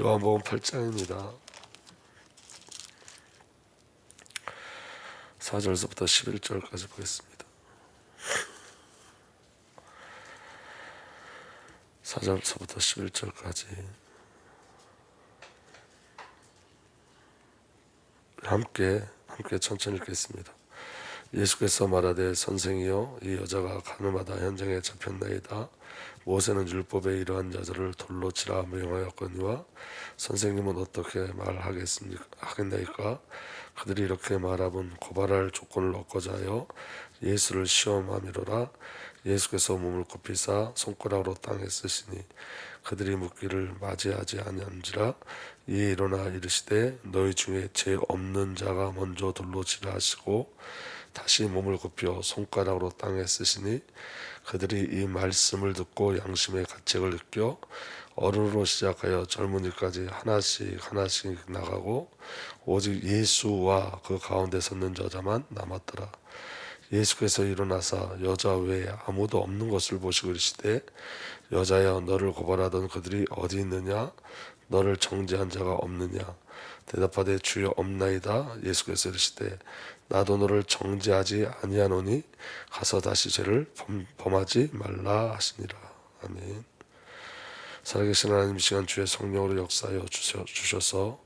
요한복음 8장입니다. 4절서부터 11절까지 보겠습니다. 4절서부터 11절까지 함께 천천히 읽겠습니다. 예수께서 말하되 선생이여 이 여자가 가늠하다 현장에 잡혔나이다. 모세는 율법에 이러한 여자를 돌로 치라 명하였거니와 선생님은 어떻게 말하겠나이까? 그들이 이렇게 말하면 고발할 조건을 얻고자 하여 예수를 시험함이로라. 예수께서 몸을 굽히사 손가락으로 땅에 쓰시니 그들이 묻기를 맞이하지 아니한지라. 이에 일어나 이르시되 너희 중에 죄 없는 자가 먼저 돌로 치라 하시고 다시 몸을 굽혀 손가락으로 땅에 쓰시니 그들이 이 말씀을 듣고 양심의 가책을 느껴 어른으로 시작하여 젊은이까지 하나씩 나가고 오직 예수와 그 가운데 섰는 여자만 남았더라. 예수께서 일어나사 여자 외에 아무도 없는 것을 보시고 이르시되 여자여 너를 고발하던 그들이 어디 있느냐? 너를 정죄한 자가 없느냐? 대답하되 주여 없나이다. 예수께서 이르시되 나도 너를 정죄하지 아니하노니 가서 다시 죄를 범하지 말라 하시니라. 아멘. 살아계신 하나님, 이 시간 주의 성령으로 역사하여 주셔서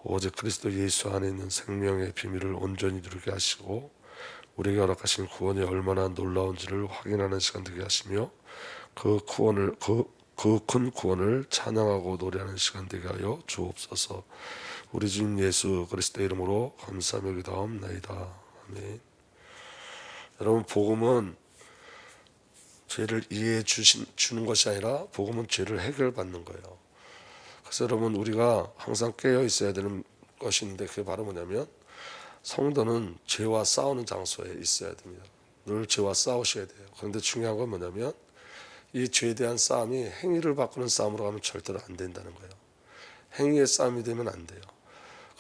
오직 그리스도 예수 안에 있는 생명의 비밀을 온전히 누리게 하시고 우리에게 허락하신 구원이 얼마나 놀라운지를 확인하는 시간 되게 하시며 그 큰 구원을 찬양하고 노래하는 시간 되게 하여 주옵소서. 우리 주님 예수 그리스도의 이름으로 감사하며 기도하옵나이다. 아멘. 여러분, 복음은 죄를 이해해 주는 것이 아니라 복음은 죄를 해결받는 거예요. 그래서 여러분, 우리가 항상 깨어 있어야 되는 것이 있는데 그게 바로 뭐냐면 성도는 죄와 싸우는 장소에 있어야 됩니다. 늘 죄와 싸우셔야 돼요. 그런데 중요한 건 뭐냐면 이 죄에 대한 싸움이 행위를 바꾸는 싸움으로 가면 절대로 안 된다는 거예요. 행위의 싸움이 되면 안 돼요.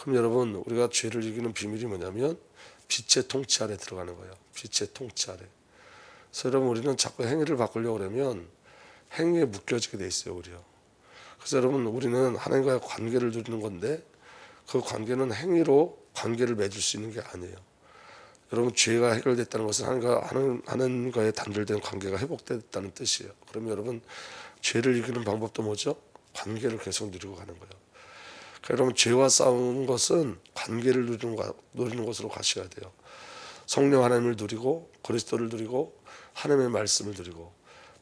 그럼 여러분, 우리가 죄를 이기는 비밀이 뭐냐면 빛의 통치 아래 들어가는 거예요. 빛의 통치 아래. 그래서 여러분, 우리는 자꾸 행위를 바꾸려고 그러면 행위에 묶여지게 돼 있어요, 우리요. 그래서 여러분, 우리는 하나님과의 관계를 누리는 건데 그 관계는 행위로 관계를 맺을 수 있는 게 아니에요. 여러분, 죄가 해결됐다는 것은 하나님과의 단절된 관계가 회복됐다는 뜻이에요. 그러면 여러분, 죄를 이기는 방법도 뭐죠? 관계를 계속 누리고 가는 거예요. 그러니까 여러분, 죄와 싸우는 것은 관계를 누리는 것으로 가셔야 돼요. 성령 하나님을 누리고 그리스도를 누리고 하나님의 말씀을 누리고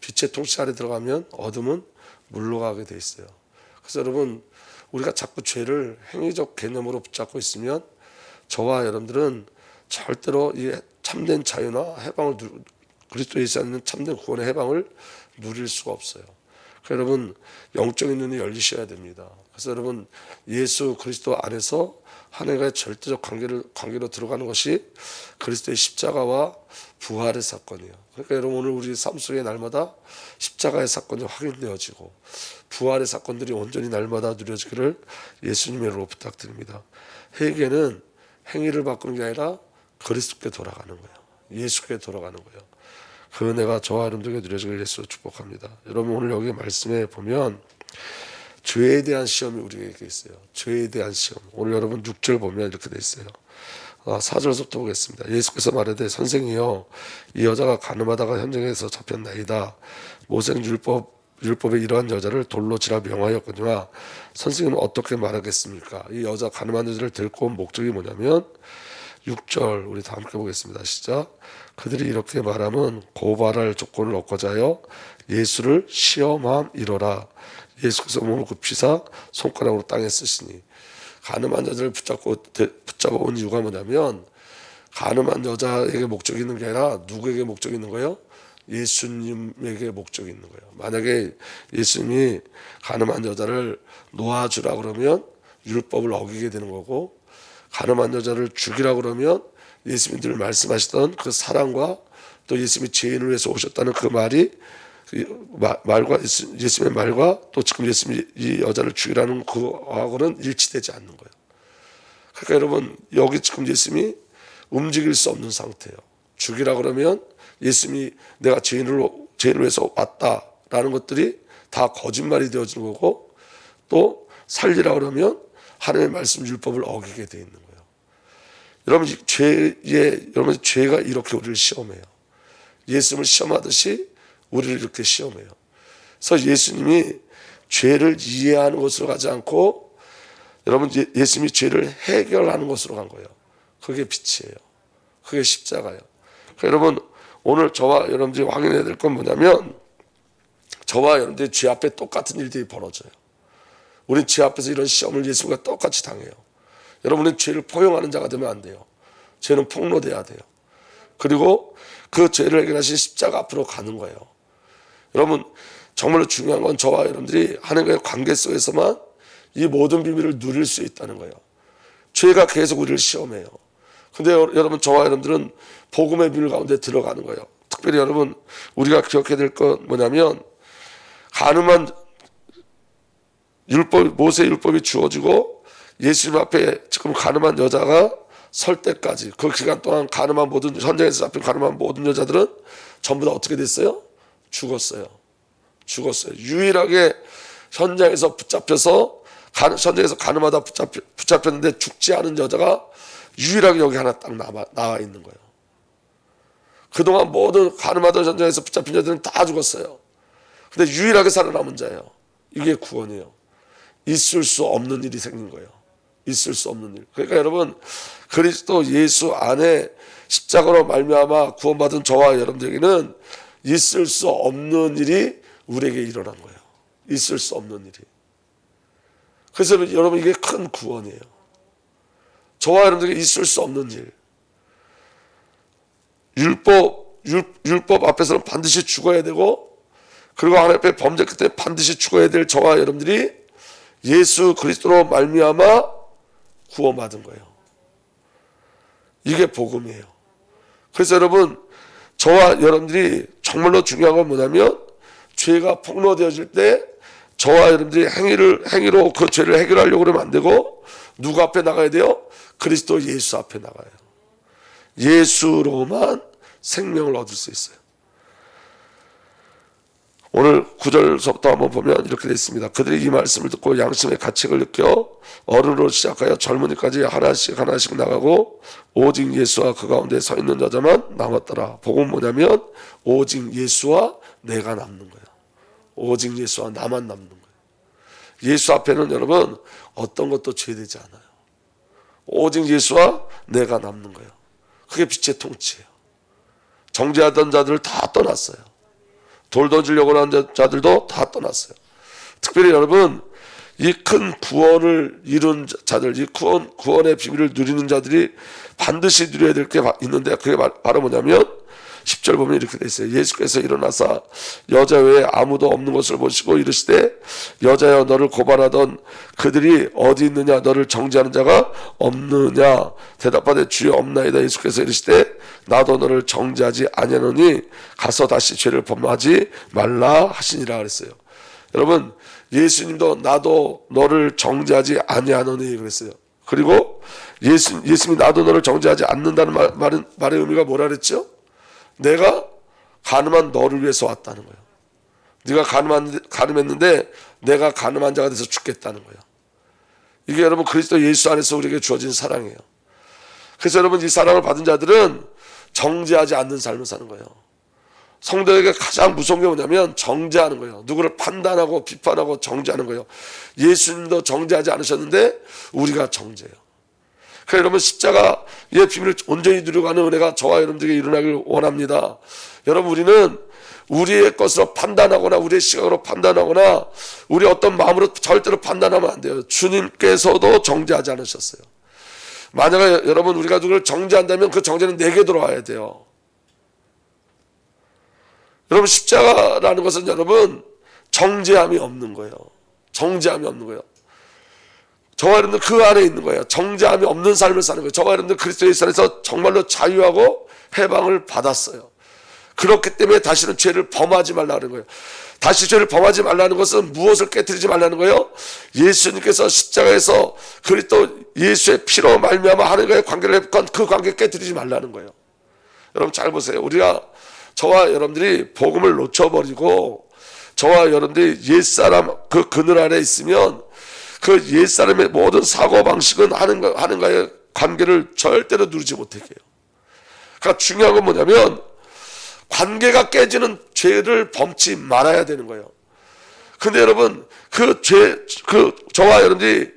빛의 통치 아래 들어가면 어둠은 물러가게 돼 있어요. 그래서 여러분, 우리가 자꾸 죄를 행위적 개념으로 붙잡고 있으면 저와 여러분들은 절대로 이 참된 자유나 해방을 그리스도 예수 안에 있는 참된 구원의 해방을 누릴 수가 없어요. 그러니까 여러분, 영적인 눈이 열리셔야 됩니다. 그래서 여러분, 예수 그리스도 안에서 하나님과의 절대적 관계로 들어가는 것이 그리스도의 십자가와 부활의 사건이에요. 그러니까 여러분, 오늘 우리 삶 속에 날마다 십자가의 사건이 확인되어지고 부활의 사건들이 온전히 날마다 누려지기를 예수님의 이름으로 부탁드립니다. 회개는 행위를 바꾸는 게 아니라 그리스도께 돌아가는 거예요. 예수께 돌아가는 거예요. 그 은혜가 저와 여러분들에게 누려지길 예수로 축복합니다. 여러분, 오늘 여기 말씀에 보면 죄에 대한 시험이 우리에게 있어요. 죄에 대한 시험. 오늘 여러분 6절 보면 이렇게 돼 있어요. 4절부터 보겠습니다. 예수께서 말하되 선생이여 이 여자가 가늠하다가 현장에서 잡혔나이다. 모세는 율법에 이러한 여자를 돌로 치라 명하였거니와 선생님은 어떻게 말하겠습니까? 이 여자 가늠한 여자를 데리고 온 목적이 뭐냐면 6절 우리 다 함께 보겠습니다. 시작. 그들이 이렇게 말하면 고발할 조건을 얻고자 하여 예수를 시험함이로라. 예수께서 몸을 굽히사 손가락으로 땅에 쓰시니. 가늠한 여자를 붙잡아 온 이유가 뭐냐면 가늠한 여자에게 목적이 있는 게 아니라 누구에게 목적이 있는 거예요? 예수님에게 목적이 있는 거예요. 만약에 예수님이 가늠한 여자를 놓아주라 그러면 율법을 어기게 되는 거고, 가늠한 여자를 죽이라 그러면 예수님이 늘 말씀하시던 그 사랑과 또 예수님이 죄인을 위해서 오셨다는 그 말과 예수님의 말과 또 지금 예수님이 이 여자를 죽이라는 그하고는 일치되지 않는 거예요. 그러니까 여러분, 여기 지금 예수님이 움직일 수 없는 상태예요. 죽이라 그러면 예수님이 내가 죄인을 위해서 왔다라는 것들이 다 거짓말이 되어지는 거고, 또 살리라 그러면 하나님의 말씀 율법을 어기게 돼 있는 거예요. 여러분 여러분 죄가 이렇게 우리를 시험해요. 예수님을 시험하듯이 우리를 이렇게 시험해요. 그래서 예수님이 죄를 이해하는 것으로 가지 않고 여러분 예수님이 죄를 해결하는 것으로 간 거예요. 그게 빛이에요. 그게 십자가예요. 그러니까 여러분 오늘 저와 여러분들이 확인해야 될 건 뭐냐면 저와 여러분들이 죄 앞에 똑같은 일들이 벌어져요. 우린 죄 앞에서 이런 시험을 예수님과 똑같이 당해요. 여러분은 죄를 포용하는 자가 되면 안 돼요. 죄는 폭로돼야 돼요. 그리고 그 죄를 해결하신 십자가 앞으로 가는 거예요. 여러분 정말로 중요한 건 저와 여러분들이 하나님과의 관계 속에서만 이 모든 비밀을 누릴 수 있다는 거예요. 죄가 계속 우리를 시험해요. 근데 여러분 저와 여러분들은 복음의 비밀 가운데 들어가는 거예요. 특별히 여러분 우리가 기억해야 될 건 뭐냐면 가늠한 율법, 모세 율법이 주어지고 예수님 앞에 지금 가늠한 여자가 설 때까지 그 시간 동안 가늠한 모든 현장에서 잡힌 가늠한 모든 여자들은 전부 다 어떻게 됐어요? 죽었어요. 유일하게 현장에서 붙잡혀서 현장에서 가늠하다 붙잡혔는데 죽지 않은 여자가 유일하게 여기 하나 딱 나와 있는 거예요. 그동안 모든 가늠하던 현장에서 붙잡힌 여자들은 다 죽었어요. 근데 유일하게 살아남은 자예요. 이게 구원이에요. 있을 수 없는 일이 생긴 거예요. 있을 수 없는 일. 그러니까 여러분 그리스도 예수 안에 십자가로 말미암아 구원받은 저와 여러분들에게는 있을 수 없는 일이 우리에게 일어난 거예요. 있을 수 없는 일이. 그래서 여러분 이게 큰 구원이에요. 저와 여러분들에게 있을 수 없는 일. 율법 앞에서는 반드시 죽어야 되고 그리고 하나님 앞에 범죄했기 때문에 반드시 죽어야 될 저와 여러분들이 예수 그리스도로 말미암아 구원받은 거예요. 이게 복음이에요. 그래서 여러분 저와 여러분들이 정말로 중요한 건 뭐냐면 죄가 폭로되어질 때 저와 여러분들이 행위로 그 죄를 해결하려고 그러면 안 되고 누구 앞에 나가야 돼요? 그리스도 예수 앞에 나가요. 예수로만 생명을 얻을 수 있어요. 오늘 9절서부터 한번 보면 이렇게 되어 있습니다. 그들이 이 말씀을 듣고 양심의 가책을 느껴 어른으로 시작하여 젊은이까지 하나씩 나가고 오직 예수와 그 가운데 서 있는 여자만 남았더라. 복음은 뭐냐면 오직 예수와 내가 남는 거예요. 오직 예수와 나만 남는 거예요. 예수 앞에는 여러분 어떤 것도 죄되지 않아요. 오직 예수와 내가 남는 거예요. 그게 빛의 통치예요. 정죄하던 자들을 다 떠났어요. 돌 던지려고 하는 자들도 다 떠났어요. 특별히 여러분 이 큰 구원을 이룬 자들, 이 구원의 비밀을 누리는 자들이 반드시 누려야 될 게 있는데 그게 바로 뭐냐면 10절 보면 이렇게 돼 있어요. 예수께서 일어나사 여자 외에 아무도 없는 것을 보시고 이르시되 여자여 너를 고발하던 그들이 어디 있느냐 너를 정죄하는 자가 없느냐 대답하되 주여 없나이다. 예수께서 이르시되 나도 너를 정죄하지 아니하노니 가서 다시 죄를 범하지 말라 하시니라 그랬어요. 여러분 예수님도 나도 너를 정죄하지 아니하노니 그랬어요. 그리고 예수님이 나도 너를 정죄하지 않는다는 말의 의미가 뭐라 그랬죠? 내가 간음한 너를 위해서 왔다는 거예요. 네가 간음했는데 내가 간음한 자가 돼서 죽겠다는 거예요. 이게 여러분 그리스도 예수 안에서 우리에게 주어진 사랑이에요. 그래서 여러분 이 사랑을 받은 자들은 정죄하지 않는 삶을 사는 거예요. 성도에게 가장 무서운 게 뭐냐면 정죄하는 거예요. 누구를 판단하고 비판하고 정죄하는 거예요. 예수님도 정죄하지 않으셨는데 우리가 정죄해요. 그래서 여러분 십자가의 비밀을 온전히 누려가는 은혜가 저와 여러분들에게 일어나길 원합니다. 여러분 우리는 우리의 것으로 판단하거나 우리의 시각으로 판단하거나 우리 어떤 마음으로 절대로 판단하면 안 돼요. 주님께서도 정죄하지 않으셨어요. 만약에 여러분 우리가 누구를 정죄한다면 그 정죄는 내게 돌아와야 돼요. 여러분 십자가라는 것은 여러분 정죄함이 없는 거예요. 정죄함이 없는 거예요. 저와 여러분들 그 안에 있는 거예요. 정죄함이 없는 삶을 사는 거예요. 저와 여러분들 그리스도 예수 안에서 정말로 자유하고 해방을 받았어요. 그렇기 때문에 다시는 죄를 범하지 말라는 거예요. 다시 죄를 범하지 말라는 것은 무엇을 깨뜨리지 말라는 거예요? 예수님께서 십자가에서 그리스도 예수의 피로 말미암아 하나님과의 관계를 회복한 그 관계 깨뜨리지 말라는 거예요. 여러분 잘 보세요. 우리가 저와 여러분들이 복음을 놓쳐버리고 저와 여러분들이 옛사람 그 그늘 아래 있으면 그 옛사람의 모든 사고방식은 하는가의 관계를 절대로 누리지 못하게 해요. 그러니까 중요한 건 뭐냐면 관계가 깨지는 죄를 범치 말아야 되는 거예요. 근데 여러분 저와 여러분들이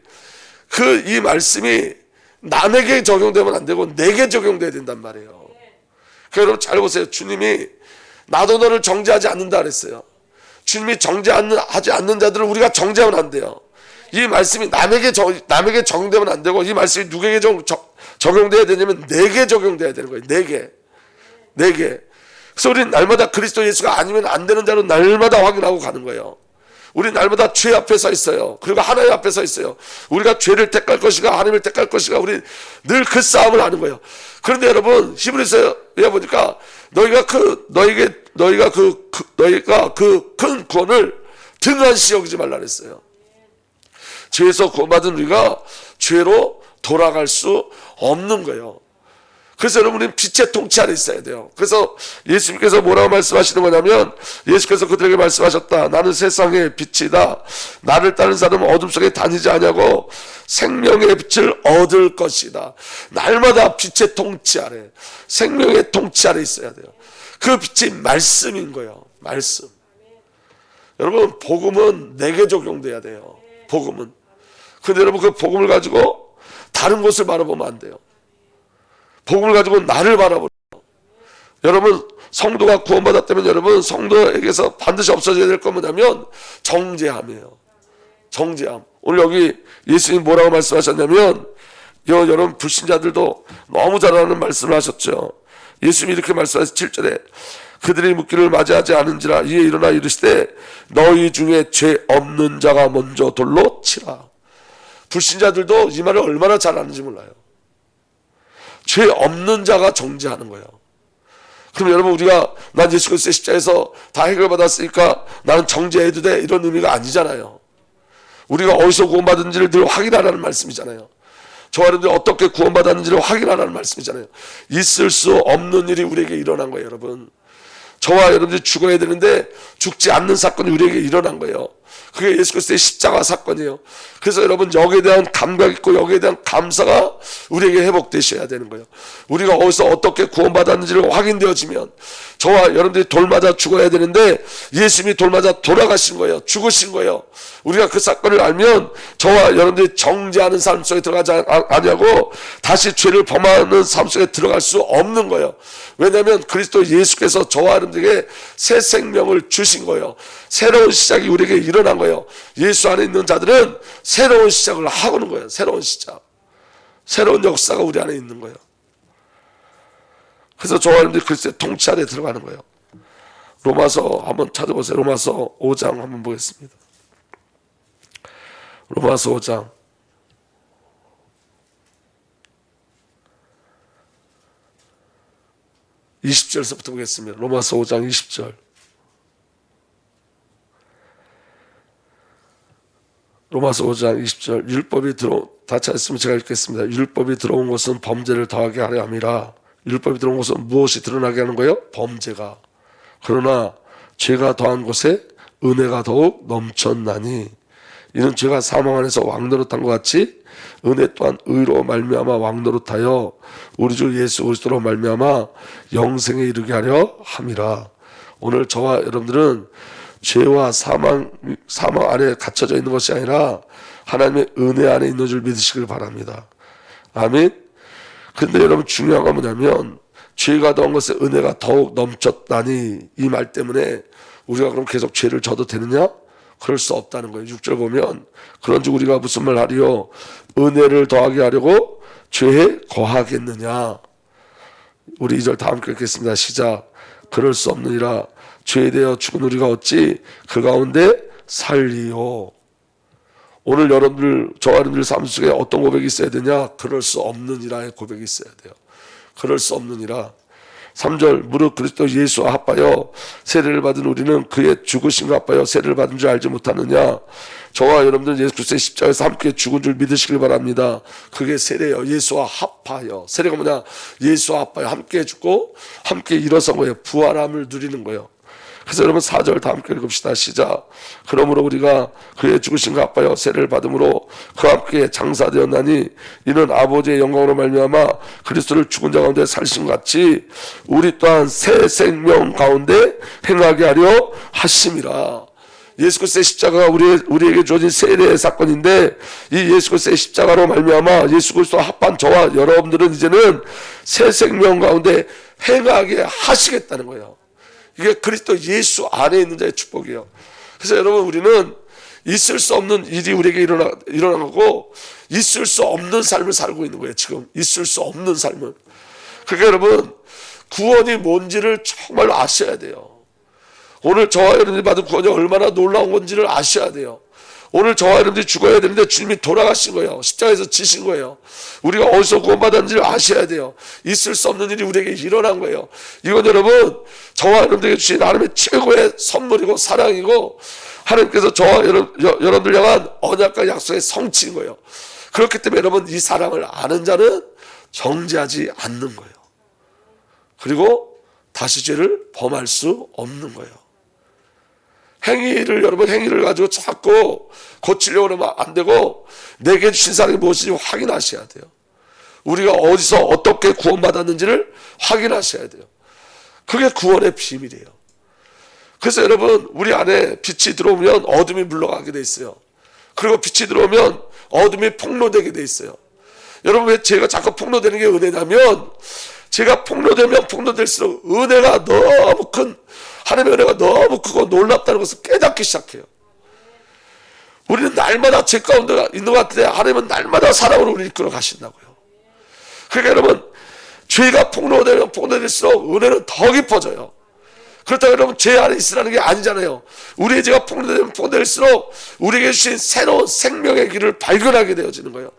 이 말씀이 남에게 적용되면 안 되고 내게 적용돼야 된단 말이에요. 그러니까 여러분 잘 보세요. 주님이 나도 너를 정죄하지 않는다 그랬어요. 주님이 정죄하지 않는 자들을 우리가 정죄하면 안 돼요. 이 말씀이 남에게 적용되면 안 되고 이 말씀이 누구에게 적용돼야 되냐면 내게 적용돼야 되는 거예요. 내게. 그래서 우리는 날마다 그리스도 예수가 아니면 안 되는 자로 날마다 확인하고 가는 거예요. 우리 날마다 죄 앞에 서 있어요. 그리고 하나님 앞에 서 있어요. 우리가 죄를 택할 것인가 하나님을 택할 것인가 우리 늘 그 싸움을 하는 거예요. 그런데 여러분 히브리서에 보니까 너희가 그 큰 구원을 등한시 여기지 말라 그랬어요. 죄에서 구원받은 우리가 죄로 돌아갈 수 없는 거예요. 그래서 여러분 우리는 빛의 통치 아래 있어야 돼요. 그래서 예수님께서 뭐라고 말씀하시는 거냐면 예수께서 그들에게 말씀하셨다. 나는 세상의 빛이다. 나를 따르는 사람은 어둠 속에 다니지 않냐고 생명의 빛을 얻을 것이다. 날마다 빛의 통치 아래, 생명의 통치 아래 있어야 돼요. 그 빛이 말씀인 거예요. 말씀. 여러분 복음은 내게 적용돼야 돼요. 복음은. 근데 여러분 그 복음을 가지고 다른 곳을 바라보면 안 돼요. 복음을 가지고 나를 바라보는 거예요. 여러분 성도가 구원받았다면 여러분 성도에게서 반드시 없어져야 될 건 뭐냐면 정죄함이에요. 정죄함. 오늘 여기 예수님 뭐라고 말씀하셨냐면 여러분 불신자들도 너무 잘 아는 말씀을 하셨죠. 예수님이 이렇게 말씀하셨어요. 7절에 그들이 묻기를 맞이하지 않은지라 이에 일어나 이르시되 너희 중에 죄 없는 자가 먼저 돌로 치라. 불신자들도 이 말을 얼마나 잘 아는지 몰라요. 죄 없는 자가 정죄하는 거예요. 그럼 여러분 우리가 난 예수 그리스도의 십자가에서 다 해결받았으니까 나는 정죄해도 돼 이런 의미가 아니잖아요. 우리가 어디서 구원받은지를 늘 확인하라는 말씀이잖아요. 저와 여러분들이 어떻게 구원받았는지를 확인하라는 말씀이잖아요. 있을 수 없는 일이 우리에게 일어난 거예요. 여러분 저와 여러분들이 죽어야 되는데 죽지 않는 사건이 우리에게 일어난 거예요. 그게 예수 그리스도의 십자가 사건이에요. 그래서 여러분 여기에 대한 감각 있고 여기에 대한 감사가 우리에게 회복되셔야 되는 거예요. 우리가 어디서 어떻게 구원받았는지를 확인되어지면 저와 여러분들이 돌맞아 죽어야 되는데 예수님이 돌맞아 돌아가신 거예요. 죽으신 거예요. 우리가 그 사건을 알면 저와 여러분들이 정죄하는 삶 속에 들어가지 않냐고 다시 죄를 범하는 삶 속에 들어갈 수 없는 거예요. 왜냐하면 그리스도 예수께서 저와 여러분들에게 새 생명을 주신 거예요. 새로운 시작이 우리에게 일어난 거예요. 예수 안에 있는 자들은 새로운 시작을 하고는 거예요. 새로운 시작. 새로운 역사가 우리 안에 있는 거예요. 그래서 저와 여러분들이 그리스도의 통치 아래 들어가는 거예요. 로마서 한번 찾아보세요. 로마서 5장 한번 보겠습니다. 로마서 5장 20절서부터 보겠습니다. 로마서 5장 20절. 로마서 5장 20절. 율법이 다 찾았으면 제가 읽겠습니다. 율법이 들어온 것은 범죄를 더하게 하려 함이라. 율법이 들어온 것은 무엇이 드러나게 하는 거예요? 범죄가. 그러나 죄가 더한 곳에 은혜가 더욱 넘쳤나니 이는 죄가 사망 안에서 왕노릇한 것 같이 은혜 또한 의로 말미암아 왕노릇하여 우리 주 예수 그리스도로 말미암아 영생에 이르게 하려 함이라. 오늘 저와 여러분들은 죄와 사망 안에 갇혀져 있는 것이 아니라 하나님의 은혜 안에 있는 줄 믿으시길 바랍니다. 아멘. 근데 여러분 중요한 건 뭐냐면 죄가 더한 것에 은혜가 더욱 넘쳤다니 이 말 때문에 우리가 그럼 계속 죄를 져도 되느냐? 그럴 수 없다는 거예요. 6절 보면 그런즉 우리가 무슨 말 하리요? 은혜를 더하게 하려고 죄에 거하겠느냐? 우리 2절 다 함께 읽겠습니다. 시작. 그럴 수 없느니라. 죄에 대하여 죽은 우리가 어찌 그 가운데 살리요? 오늘 여러분들 저와 여러분들 삶 속에 어떤 고백이 있어야 되냐? 그럴 수 없느니라의 고백이 있어야 돼요. 그럴 수 없느니라. 3절 무릇 그리스도 예수와 합하여 세례를 받은 우리는 그의 죽으심과 합하여 세례를 받은 줄 알지 못하느냐. 저와 여러분들 예수 그리스도의 십자가에서 함께 죽은 줄 믿으시길 바랍니다. 그게 세례예요. 예수와 합하여. 세례가 뭐냐? 예수와 합하여 함께 죽고 함께 일어선 거예요. 부활함을 누리는 거예요. 그래서 여러분 4절 다 함께 읽읍시다. 시작. 그러므로 우리가 그의 죽으심과 아파여 세례를 받음으로 그와 함께 장사되었나니 이는 아버지의 영광으로 말미암아 그리스도를 죽은 자 가운데 살신 같이 우리 또한 새 생명 가운데 행하게 하려 하심이라. 예수 그리스도의 십자가가 우리에게 주어진 세례의 사건인데, 이 예수 그리스도의 십자가로 말미암아 예수 그리스도와 합한 저와 여러분들은 이제는 새 생명 가운데 행하게 하시겠다는 거예요. 이게 그리스도 예수 안에 있는 자의 축복이에요. 그래서 여러분, 우리는 있을 수 없는 일이 우리에게 일어나고 있을 수 없는 삶을 살고 있는 거예요. 지금 있을 수 없는 삶을. 그러니까 여러분, 구원이 뭔지를 정말 아셔야 돼요. 오늘 저와 여러분들이 받은 구원이 얼마나 놀라운 건지를 아셔야 돼요. 오늘 저와 여러분들이 죽어야 되는데 주님이 돌아가신 거예요. 십자가에서 지신 거예요. 우리가 어디서 구원받았는지를 아셔야 돼요. 있을 수 없는 일이 우리에게 일어난 거예요. 이건 여러분, 저와 여러분들에게 주신 하나님의 최고의 선물이고 사랑이고, 하나님께서 저와 여러분들 향한 언약과 약속의 성취인 거예요. 그렇기 때문에 여러분, 이 사랑을 아는 자는 정죄하지 않는 거예요. 그리고 다시 죄를 범할 수 없는 거예요. 여러분 행위를 가지고 자꾸 고치려고 하면 안 되고, 내게 주신 사랑이 무엇인지 확인하셔야 돼요. 우리가 어디서 어떻게 구원받았는지를 확인하셔야 돼요. 그게 구원의 비밀이에요. 그래서 여러분, 우리 안에 빛이 들어오면 어둠이 물러가게 돼 있어요. 그리고 빛이 들어오면 어둠이 폭로되게 돼 있어요. 여러분, 왜 제가 자꾸 폭로되는 게 은혜냐면, 제가 폭로되면 폭로될수록 은혜가 너무 큰, 하나님의 은혜가 너무 크고 놀랍다는 것을 깨닫기 시작해요. 우리는 날마다 죄 가운데 있는 것 같은데 하나님은 날마다 사랑으로 우리를 이끌어 가신다고요. 그러니까 여러분, 죄가 폭로되면 폭로될수록 은혜는 더 깊어져요. 그렇다고 여러분, 죄 안에 있으라는 게 아니잖아요. 우리의 죄가 폭로되면 폭로될수록 우리에게 주신 새로운 생명의 길을 발견하게 되어지는 거예요.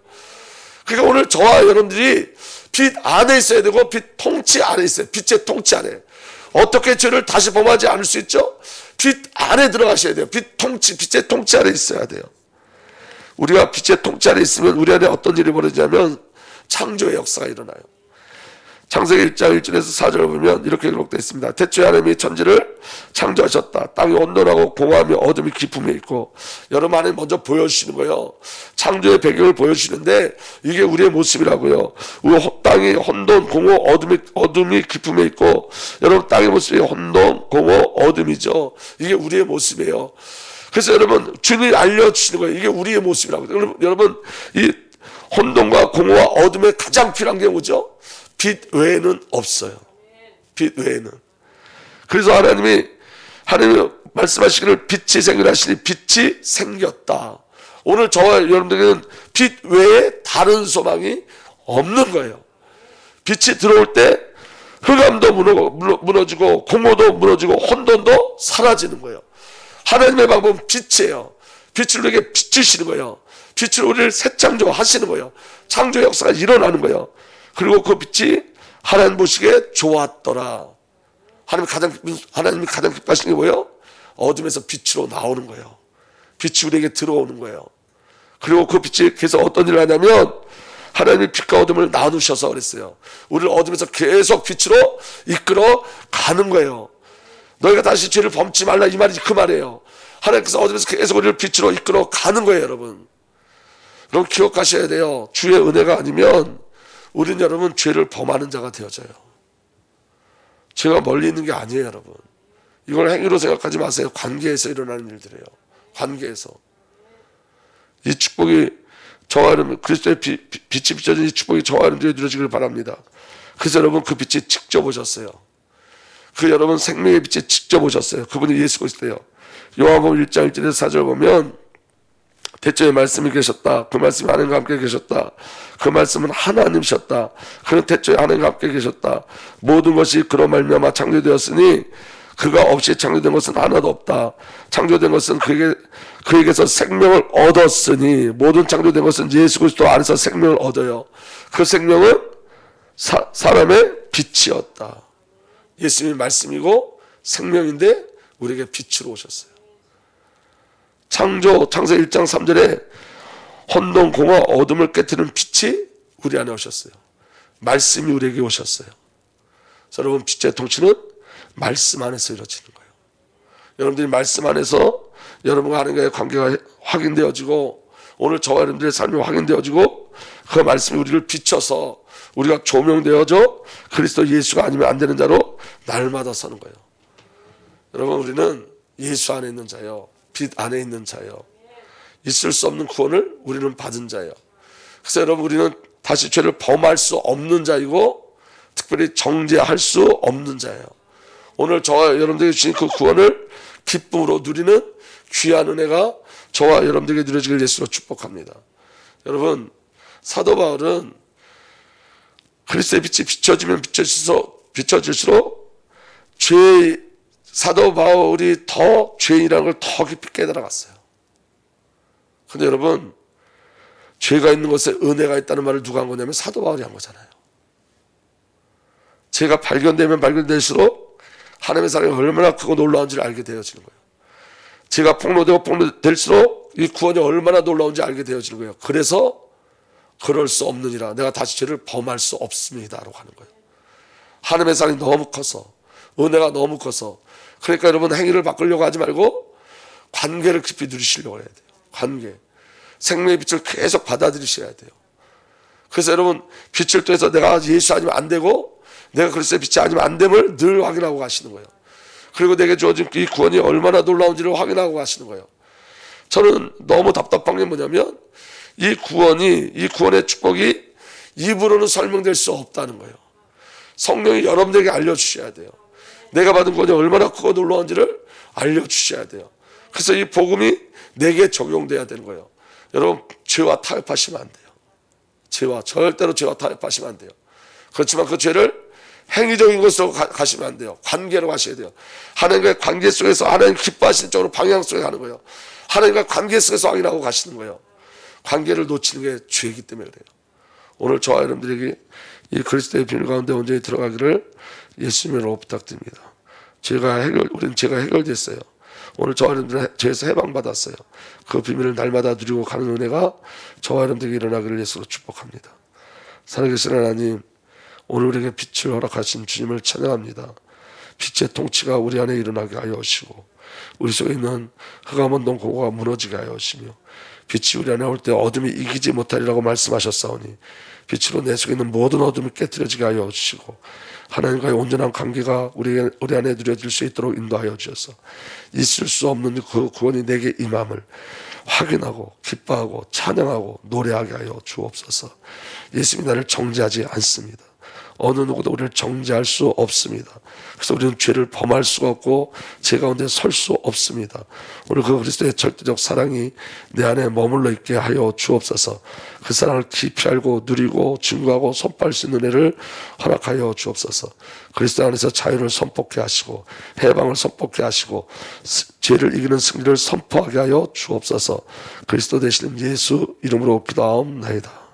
그러니까 오늘 저와 여러분들이 빛 안에 있어야 되고, 빛 통치 안에 있어요. 빛의 통치 안에. 어떻게 죄를 다시 범하지 않을 수 있죠? 빛 안에 들어가셔야 돼요. 빛의 통치 안에 있어야 돼요. 우리가 빛의 통치 안에 있으면 우리 안에 어떤 일이 벌어지냐면 창조의 역사가 일어나요. 창세기 1장 1절에서 4절을 보면 이렇게 기록되어 있습니다. 태초에 하나님이 천지를 창조하셨다. 땅이 온돈하고 공허하며 어둠이 깊음에 있고. 여러분, 하나님 먼저 보여주시는 거예요. 창조의 배경을 보여주시는데 이게 우리의 모습이라고요. 땅이 혼돈, 공허, 어둠이 깊음에 있고. 여러분, 땅의 모습이 혼돈, 공허, 어둠이죠. 이게 우리의 모습이에요. 그래서 여러분, 주님이 알려주시는 거예요. 이게 우리의 모습이라고요. 여러분, 이 혼돈과 공허와 어둠에 가장 필요한 게 뭐죠? 빛 외에는 없어요. 빛 외에는. 그래서 하나님이 말씀하시기를 빛이 생겨나시니 빛이 생겼다. 오늘 저와 여러분들에게는 빛 외에 다른 소망이 없는 거예요. 빛이 들어올 때 흑암도 무너지고 공허도 무너지고 혼돈도 사라지는 거예요. 하나님의 방법은 빛이에요. 빛을 우리에게 비추시는 거예요. 빛을 우리를 새 창조하시는 거예요. 창조 역사가 일어나는 거예요. 그리고 그 빛이 하나님 보시기에 좋았더라. 하나님이 가장 기뻐하시는 게 뭐예요? 어둠에서 빛으로 나오는 거예요. 빛이 우리에게 들어오는 거예요. 그리고 그 빛이 계속 어떤 일을 하냐면, 하나님이 빛과 어둠을 나누셔서 그랬어요. 우리를 어둠에서 계속 빛으로 이끌어 가는 거예요. 너희가 다시 죄를 범치 말라, 이 말이 그 말이에요. 하나님께서 어둠에서 계속 우리를 빛으로 이끌어 가는 거예요, 여러분. 여러분, 기억하셔야 돼요. 주의 은혜가 아니면 우리는 여러분 죄를 범하는 자가 되어져요. 죄가 멀리 있는 게 아니에요, 여러분. 이걸 행위로 생각하지 마세요. 관계에서 일어나는 일들이에요. 관계에서. 이 축복이 저와 여러분, 그리스도의 빛이 비춰진 이 축복이 저와 여러분들에게 누려지길 바랍니다. 그래서 여러분, 그 빛이 직접 오셨어요. 그 여러분 생명의 빛이 직접 오셨어요. 그분이 예수 그리스도예요. 요한복음 1장 1절에서 4절 보면, 태초에 말씀이 계셨다. 그 말씀이 하나님과 함께 계셨다. 그 말씀은 하나님이셨다. 그는 태초에 하나님과 함께 계셨다. 모든 것이 그로 말미암아 창조되었으니 그가 없이 창조된 것은 하나도 없다. 창조된 것은 그에게서 생명을 얻었으니, 모든 창조된 것은 예수 그리스도 안에서 생명을 얻어요. 그 생명은 사람의 빛이었다. 예수님이 말씀이고 생명인데 우리에게 빛으로 오셨어요. 창세기 1장 3절에 혼돈, 공허, 어둠을 깨트리는 빛이 우리 안에 오셨어요. 말씀이 우리에게 오셨어요. 그래서 여러분, 빛의 통치는 말씀 안에서 이루어지는 거예요. 여러분들이 말씀 안에서 여러분과 하나님과의 관계가 확인되어지고 오늘 저와 여러분들의 삶이 확인되어지고 그 말씀이 우리를 비춰서 우리가 조명되어져 그리스도 예수가 아니면 안 되는 자로 날마다 서는 거예요. 여러분, 우리는 예수 안에 있는 자요, 빛 안에 있는 자요, 있을 수 없는 구원을 우리는 받은 자예요. 그래서 여러분, 우리는 다시 죄를 범할 수 없는 자이고 특별히 정죄할 수 없는 자예요. 오늘 저와 여러분들에게 주신 그 구원을 기쁨으로 누리는 귀한 은혜가 저와 여러분들에게 누려지길 예수로 축복합니다. 여러분, 사도 바울은 그리스도의 빛이 비춰질수록 사도 바울이 더 죄인이라는 걸 더 깊이 깨달아갔어요. 근데 여러분, 죄가 있는 것에 은혜가 있다는 말을 누가 한 거냐면 사도 바울이 한 거잖아요. 죄가 발견되면 발견될수록 하나님의 사랑이 얼마나 크고 놀라운지를 알게 되어지는 거예요. 죄가 폭로되고 폭로될수록 이 구원이 얼마나 놀라운지 알게 되어지는 거예요. 그래서 그럴 수 없느니라, 내가 다시 죄를 범할 수 없습니다 라고 하는 거예요. 하나님의 사랑이 너무 커서, 은혜가 너무 커서. 그러니까 여러분, 행위를 바꾸려고 하지 말고 관계를 깊이 누리시려고 해야 돼요. 관계, 생명의 빛을 계속 받아들이셔야 돼요. 그래서 여러분, 빛을 통해서 내가 예수 아니면 안 되고 내가 그리스도의 빛이 아니면 안 됨을 늘 확인하고 가시는 거예요. 그리고 내게 주어진 이 구원이 얼마나 놀라운지를 확인하고 가시는 거예요. 저는 너무 답답한 게 뭐냐면 이 구원의 축복이 입으로는 설명될 수 없다는 거예요. 성령이 여러분들에게 알려주셔야 돼요. 내가 받은 구원이 얼마나 크고 놀라운지를 알려주셔야 돼요. 그래서 이 복음이 내게 적용돼야 되는 거예요. 여러분, 죄와 타협하시면 안 돼요. 절대로 죄와 타협하시면 안 돼요. 그렇지만 그 죄를 행위적인 것으로 가시면 안 돼요. 관계로 가셔야 돼요. 하나님과의 관계 속에서 하나님 기뻐하시는 쪽으로 방향 속에 가는 거예요. 하나님과 관계 속에서 확인하고 가시는 거예요. 관계를 놓치는 게 죄이기 때문에 그래요. 오늘 저와 여러분들에게 이 그리스도의 비밀 가운데 온전히 들어가기를 예수님으로 부탁드립니다. 우리는 죄가 해결됐어요. 오늘 저와 여러분들은 죄에서 해방받았어요. 그 비밀을 날마다 누리고 가는 은혜가 저와 여러분들에게 일어나기를 예수로 축복합니다. 살아계신 하나님, 오늘 우리에게 빛을 허락하신 주님을 찬양합니다. 빛의 통치가 우리 안에 일어나게 하여 하시고 우리 속에 있는 흑암은 공고가 무너지게 하여 하시며 빛이 우리 안에 올 때 어둠이 이기지 못하리라고 말씀하셨사오니 빛으로 내 속에 있는 모든 어둠이 깨트려지게 하여 주시고 하나님과의 온전한 관계가 우리 안에 누려질 수 있도록 인도하여 주셔서 있을 수 없는 그 구원이 내게 임함을 확인하고 기뻐하고 찬양하고 노래하게 하여 주옵소서. 예수님이 나를 정죄하지 않습니다. 어느 누구도 우리를 정죄할 수 없습니다. 그래서 우리는 죄를 범할 수가 없고 죄 가운데 설 수 없습니다. 오늘 그 그리스도의 절대적 사랑이 내 안에 머물러 있게 하여 주옵소서. 그 사랑을 깊이 알고 누리고 증거하고 선포할 수 있는 은혜를 허락하여 주옵소서. 그리스도 안에서 자유를 선포케 하시고 해방을 선포케 하시고 죄를 이기는 승리를 선포하게 하여 주옵소서. 그리스도 되시는 예수 이름으로 기도하옵나이다.